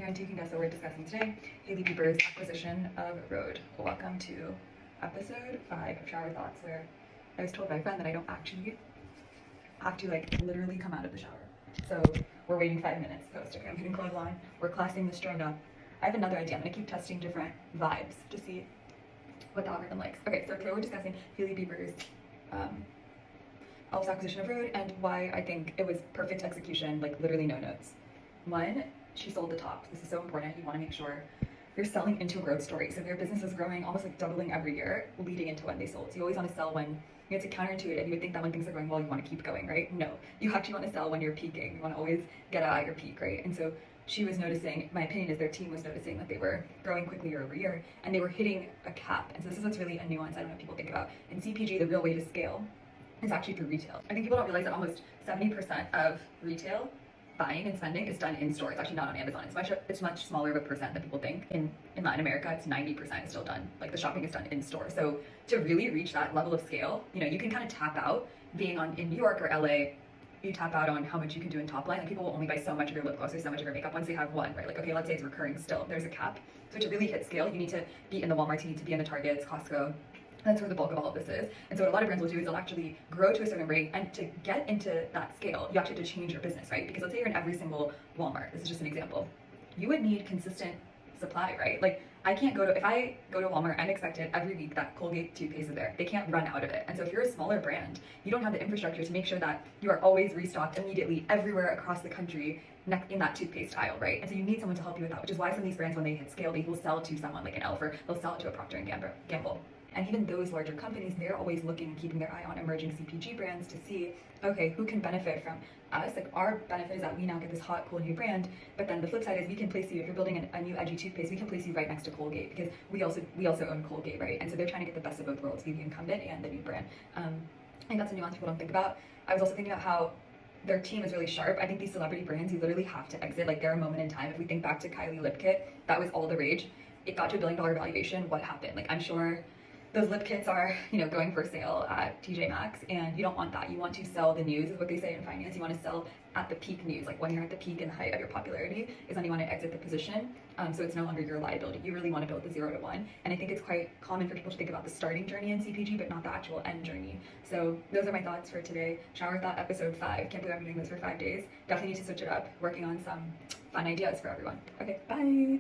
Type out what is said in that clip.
guarantee you can guess what we're discussing today. Hailey Bieber's acquisition of Rhode. Welcome to episode 5 of Shower Thoughts, where I was told by a friend that I don't actually have to literally come out of the shower. So we're waiting 5 minutes post. Okay, I'm hitting clothesline. We're classing this joint up. I have another idea. I'm gonna keep testing different vibes to see what the algorithm likes. Okay, so today we're discussing Hailey Bieber's acquisition of Rhode and why I think it was perfect execution, like literally no notes. One, she sold the top. This is so important. You want to make sure you're selling into a growth story. So if your business is growing, almost like doubling every year, leading into when they sold. So you always want to sell when it's counterintuitive. You would think that when things are going well, you want to keep going, right? No, you actually want to sell when you're peaking. You want to always get out at your peak, right? And so she was noticing, my opinion is their team was noticing that they were growing quickly year over year and they were hitting a cap. And so this is what's really a nuance I don't know if people think about. In CPG, the real way to scale is actually through retail. I think people don't realize that almost 70% of retail buying and spending is done in store. It's actually not on Amazon. It's much smaller of a percent than people think. In Latin America, it's 90% is still done. Like the shopping is done in store. So to really reach that level of scale, you can kind of tap out being in New York or LA. You tap out on how much you can do in top line. Like people will only buy so much of your lip gloss or so much of your makeup once they have one, right? Like, okay, let's say it's recurring still. There's a cap. So to really hit scale, you need to be in the Walmarts, you need to be in the Targets, Costco. That's where the bulk of all of this is. And so what a lot of brands will do is they'll actually grow to a certain rate, and to get into that scale, you actually have to change your business, right? Because let's say you're in every single Walmart. This is just an example. You would need consistent supply, right? Like if I go to Walmart and expect it every week that Colgate toothpaste is there, they can't run out of it. And so if you're a smaller brand, you don't have the infrastructure to make sure that you are always restocked immediately everywhere across the country in that toothpaste aisle, right? And so you need someone to help you with that, which is why some of these brands, when they hit scale, they will sell to someone like an Elf, or they'll sell it to a Procter & Gamble. And even those larger companies, they're always looking and keeping their eye on emerging CPG brands to see, okay, who can benefit from us? Like our benefit is that we now get this hot, cool new brand, but then the flip side is we can place you, if you're building a new edgy toothpaste, we can place you right next to Colgate because we also own Colgate, right? And so they're trying to get the best of both worlds, be the incumbent and the new brand. I think that's a nuance people don't think about. I was also thinking about how their team is really sharp. I think these celebrity brands, you literally have to exit. Like they're a moment in time. If we think back to Kylie Lip Kit, that was all the rage. It got to $1 billion valuation. What happened? Like I'm sure those lip kits are, going for sale at TJ Maxx, and you don't want that. You want to sell the news, is what they say in finance. You want to sell at the peak news, like when you're at the peak and the height of your popularity is when you want to exit the position. So it's no longer your liability. You really want to build the 0 to 1. And I think it's quite common for people to think about the starting journey in CPG, but not the actual end journey. So those are my thoughts for today. Shower Thought episode 5. Can't believe I'm doing this for 5 days. Definitely need to switch it up. Working on some fun ideas for everyone. Okay, bye.